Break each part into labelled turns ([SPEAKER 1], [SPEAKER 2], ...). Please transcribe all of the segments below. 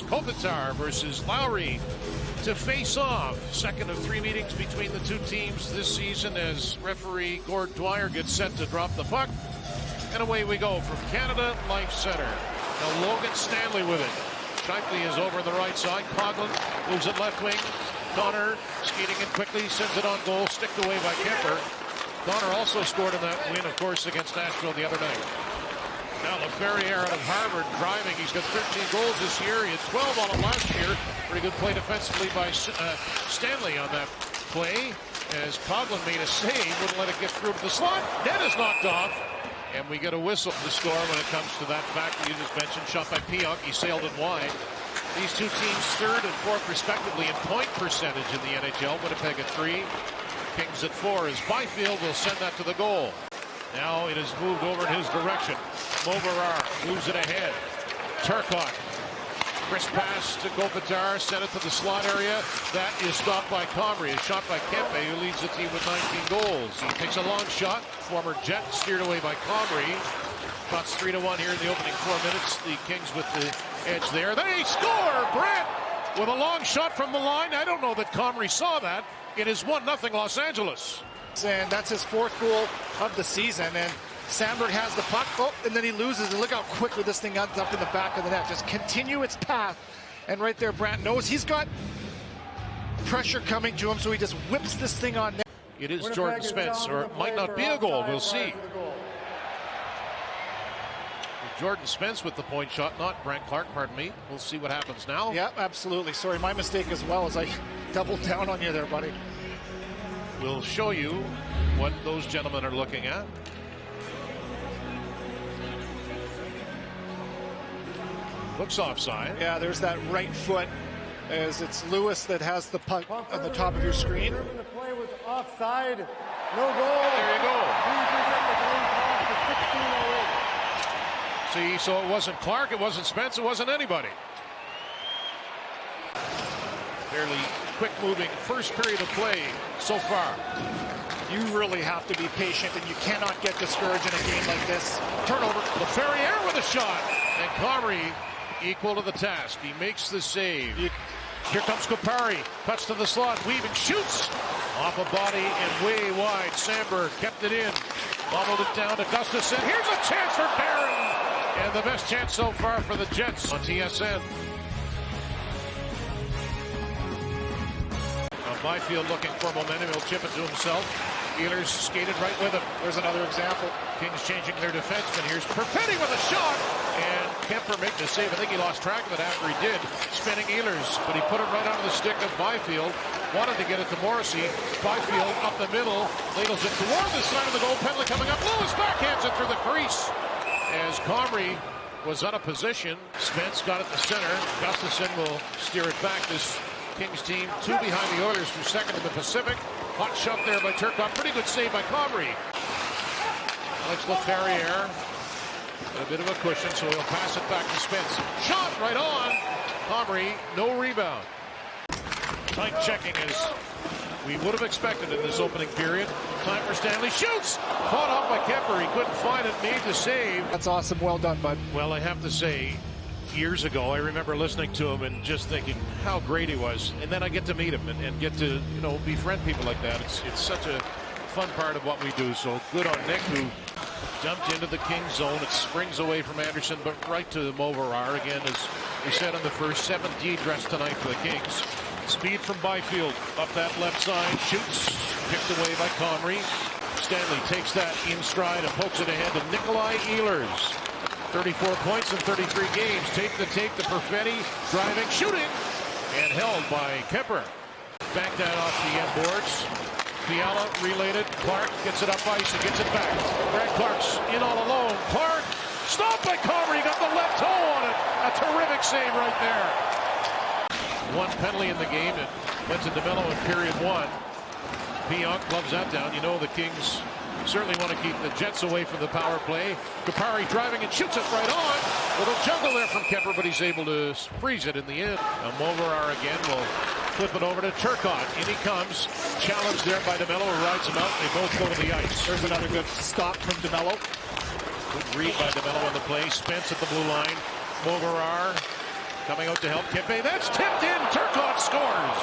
[SPEAKER 1] Kopitar versus Lowry to face off. Second of 3 meetings between the two teams this season as referee Gord Dwyer gets set to drop the puck. And away we go from Canada Life Center. Now Logan Stanley with it. Scheifele is over the right side. Coughlin moves it left wing. Connor skating in quickly, sends it on goal, sticked away by Kempe. Connor also scored in that win, of course, against Nashville the other night. Now LaFerriere out of Harvard driving. He's got 13 goals this year. He had 12 on him last year. Pretty good play defensively by Stanley on that play. As Coughlin made a save, wouldn't let it get through to the slot. Net is knocked off. And we get a whistle to score when it comes to that fact that you just mentioned. Shot by Pionk. He sailed it wide. These two teams third and fourth respectively in point percentage in the NHL. Winnipeg at 3. Kings at 4 as Byfield will send that to the goal. Now it has moved over in his direction. Moverar moves it ahead. Turcotte. Crisp pass to Kopitar. Sent it to the slot area. That is stopped by Comrie. A shot by Kempe, who leads the team with 19 goals. He takes a long shot. Former Jet steered away by Comrie. Shots 3-1 here in the opening 4 minutes. The Kings with the edge there. They score! Brett with a long shot from the line. I don't know that Comrie saw that. It is 1-0 Los Angeles.
[SPEAKER 2] And that's his 4th goal of the season. And Sandberg has the puck, and then he loses. And look how quickly this thing ends up in the back of the net. Just continue its path. And right there, Brandt knows he's got pressure coming to him, so he just whips this thing on net.
[SPEAKER 1] It is Jordan Spence, or it might not be a goal. We'll see. Jordan Spence with the point shot, not Brent Clark, pardon me. We'll see what happens now.
[SPEAKER 2] Yeah, absolutely. Sorry, my mistake as well as I doubled down on you there, buddy.
[SPEAKER 1] We'll show you what those gentlemen are looking at. Looks offside.
[SPEAKER 2] Yeah, there's that right foot as it's Lewis that has the puck on the top of your screen.
[SPEAKER 3] The play was offside. No goal.
[SPEAKER 1] There you go.
[SPEAKER 3] To 16-08.
[SPEAKER 1] See, so it wasn't Clark, it wasn't Spence, it wasn't anybody. Fairly quick-moving first period of play so far.
[SPEAKER 2] You really have to be patient, and you cannot get discouraged in a game like this.
[SPEAKER 1] Turnover. LaFerriere with a shot. And Comrie equal to the task. He makes the save. Here comes Kupari. Cuts to the slot. Weaving. Shoots. Off a body and way wide. Sandberg kept it in. Bobbled it down to Gustafsson. Here's a chance for Barron. And the best chance so far for the Jets on TSN. Byfield looking for momentum. He'll chip it to himself. Ehlers skated right with him. There's another example. Kings changing their defenseman. Here's Perfetti with a shot. And Kempe making the save. I think he lost track of it after he did. Spinning Ehlers. But he put it right onto the stick of Byfield. Wanted to get it to Morrissey. Byfield up the middle. Ladles it toward the side of the goal. Penalty coming up. Lewis backhands it through the crease. As Comrie was out of position. Spence got it to center. Gustafsson will steer it back. This Kings team 2 behind the Oilers for second in the Pacific. Hot shot there by Turcotte. Pretty good save by Comrie. Alex LaFerriere. A bit of a cushion, so he'll pass it back to Spence. Shot right on. Comrie, no rebound. Tight checking as we would have expected in this opening period. Time for Stanley. Shoots! Caught off by Kempe. He couldn't find it. Made the save.
[SPEAKER 2] That's awesome. Well done, bud.
[SPEAKER 1] Well, I have to say, years ago, I remember listening to him and just thinking how great he was. And then I get to meet him and get to, you know, befriend people like that. It's such a fun part of what we do. So good on Nick, who jumped into the Kings zone. It springs away from Anderson, but right to Moverar. Again, as we said on the first, 7D dressed tonight for the Kings. Speed from Byfield up that left side. Shoots. Picked away by Comrie. Stanley takes that in stride and pokes it ahead to Nikolai Ehlers. 34 points in 33 games. Tape to Perfetti. Driving, shooting. And held by Kempe. Back that off the end boards. Fiala relayed it. Clark gets it up ice and gets it back. Brad Clark's in all alone. Clark stopped by Comrie. Got the left toe on it. A terrific save right there. One penalty in the game. It went to DeMello in period 1. Pionk gloves that down. You know the Kings certainly want to keep the Jets away from the power play. Kupari driving and shoots it right on. Little juggle there from Kempe, but he's able to freeze it in the end. Now Moverar again will flip it over to Turcotte. In he comes. Challenge there by DeMello, who rides him out. They both go to the ice.
[SPEAKER 2] There's another good stop from DeMello.
[SPEAKER 1] Good read by DeMello on the play. Spence at the blue line. Moverar coming out to help Kempe. That's tipped in. Turcotte scores.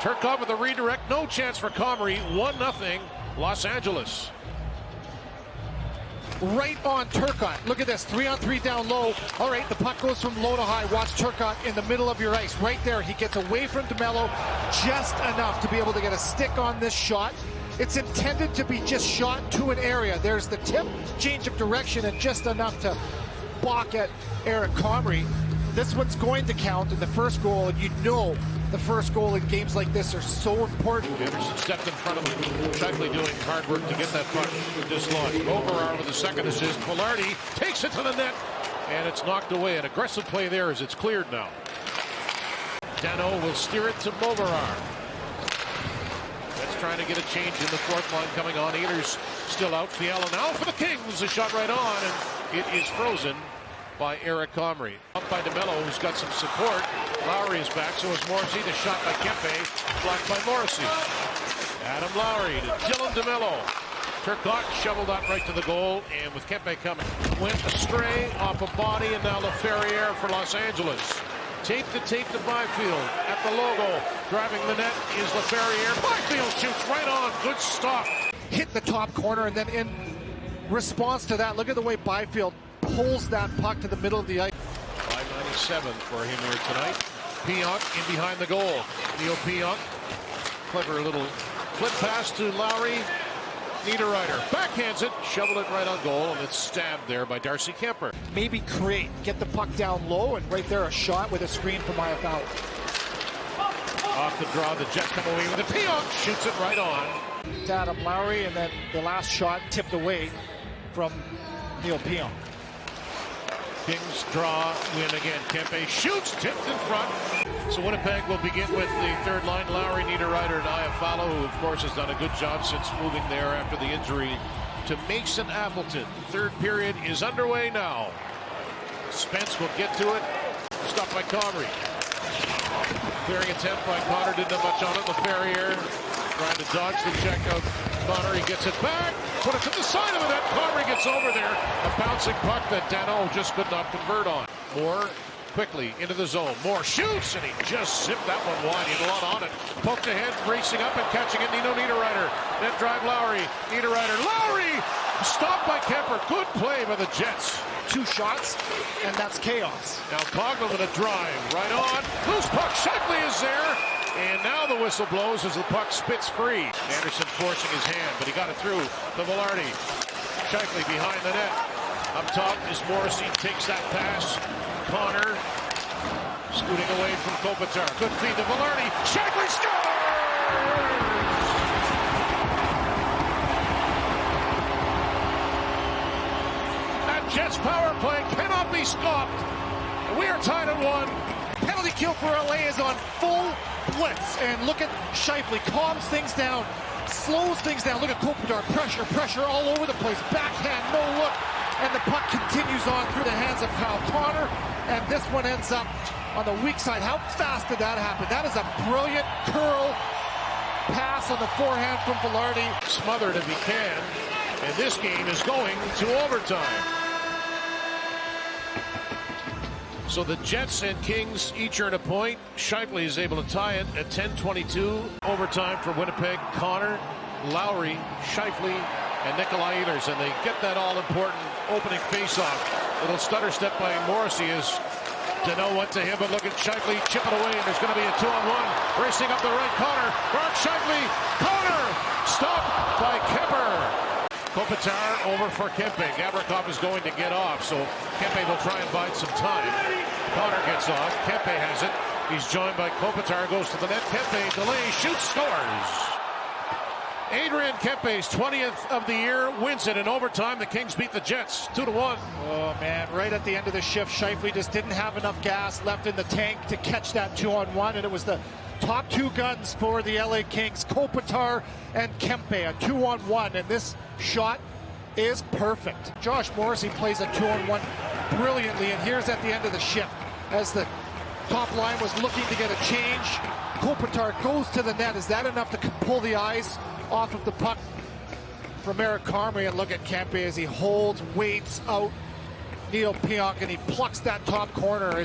[SPEAKER 1] Turcotte with a redirect. No chance for Comrie. 1-0 Los Angeles.
[SPEAKER 2] Right on Turcotte. Look at this. 3-on-3 down low. All right, the puck goes from low to high. Watch Turcotte in the middle of your ice. Right there. He gets away from DeMello just enough to be able to get a stick on this shot. It's intended to be just shot to an area. There's the tip, change of direction, and just enough to balk at Eric Comrie. This one's going to count in the first goal, and you know the first goal in games like this are so important.
[SPEAKER 1] Anderson stepped in front of him. Scheifele doing hard work to get that puck dislodged. Overar with the second assist. Velarde takes it to the net, and it's knocked away. An aggressive play there as it's cleared now. Dano will steer it to Moverar. That's trying to get a change in the fourth line coming on. Ehlers still out. Fiala now for the Kings. A shot right on, and it is frozen by Eric Comrie. Up by DeMello, who's got some support. Lowry is back, so is Morrissey. The shot by Kempe, blocked by Morrissey. Adam Lowry to Dylan DeMello. Turcotte shoveled that right to the goal, and with Kempe coming, went astray off a body, and now LaFerriere for Los Angeles. Tape to Byfield at the logo. Driving the net is LaFerriere. Byfield shoots right on. Good stop.
[SPEAKER 2] Hit the top corner, and then in response to that, look at the way Byfield pulls that puck to the middle of the ice.
[SPEAKER 1] 597 for him here tonight. Pionk in behind the goal. Neil Pionk. Clever little flip pass to Lowry. Niederreiter backhands it, shoveled it right on goal, and it's stabbed there by Darcy Kemper.
[SPEAKER 2] Maybe create, get the puck down low, and right there a shot with a screen from IFL.
[SPEAKER 1] Off the draw, the Jets come away with it. Pionk shoots it right on.
[SPEAKER 2] To Adam Lowry, and then the last shot tipped away from Neil Pionk.
[SPEAKER 1] Kings draw, win again. Kempe shoots, tipped in front. So Winnipeg will begin with the third line. Lowry, Niederreiter, and Iafallo, who of course has done a good job since moving there after the injury to Mason Appleton. Third period is underway now. Spence will get to it. Stopped by Comrie. Clearing attempt by Connor, didn't have much on it. LaFerriere trying to dodge the check out. Connor, he gets it back. Put it to the side of the net. Comrie gets over there. A bouncing puck that Dano just could not convert on. Moore quickly into the zone. Moore shoots, and he just zipped that one wide. He had a lot on it. Poked ahead, racing up and catching it. Nino Niederreiter. Net drive Lowry. Niederreiter. Lowry! Stopped by Kemper. Good play by the Jets.
[SPEAKER 2] 2 shots, and that's chaos.
[SPEAKER 1] Now Coughlin with a drive. Right on. Loose puck. Scheifele is there. And now the whistle blows as the puck spits free. Anderson forcing his hand, but he got it through to Velarde. Scheifele behind the net. Up top is Morrissey, takes that pass. Connor scooting away from Kopitar. Good feed to Velarde. Scheifele scores! That Jets power play cannot be stopped. We are tied at 1.
[SPEAKER 2] Penalty kill for LA is on full blitz, and look at Scheifele, calms things down, slows things down. Look at Kopitar, pressure all over the place, backhand, no look, and the puck continues on through the hands of Kyle Connor, and this one ends up on the weak side. How fast did that happen? That is a brilliant curl pass on the forehand from Velarde.
[SPEAKER 1] Smothered if he can, and this game is going to overtime. So the Jets and Kings each earn a point. Scheifele is able to tie it at 10:22. Overtime for Winnipeg. Connor, Lowry, Scheifele, and Nikolai Ehlers. And they get that all-important opening face-off. Little stutter step by Morrissey as Dano went to him, but look at Scheifele chip it away, and there's going to be a 2-on-1. Racing up the right corner. Mark Scheifele. Connor stopped by Kemper. Kopitar over for Kempe. Gavrikov is going to get off, so Kempe will try and bide some time. Connor gets off. Kempe has it. He's joined by Kopitar. Goes to the net. Kempe delays, shoots, scores. Adrian Kempe's 20th of the year wins it in overtime. The Kings beat the Jets 2-1.
[SPEAKER 2] Oh man, right at the end of the shift, Scheifele just didn't have enough gas left in the tank to catch that 2-on-1, and it was the top 2 guns for the LA Kings, Kopitar and Kempe, a 2-on-1, and this shot is perfect. Josh Morrissey plays a 2-on-1 brilliantly, and here's at the end of the shift as the top line was looking to get a change. Kopitar goes to the net. Is that enough to pull the eyes off of the puck from Eric Comrie? And look at Kempe as he holds, waits out Neil Pionk, and he plucks that top corner.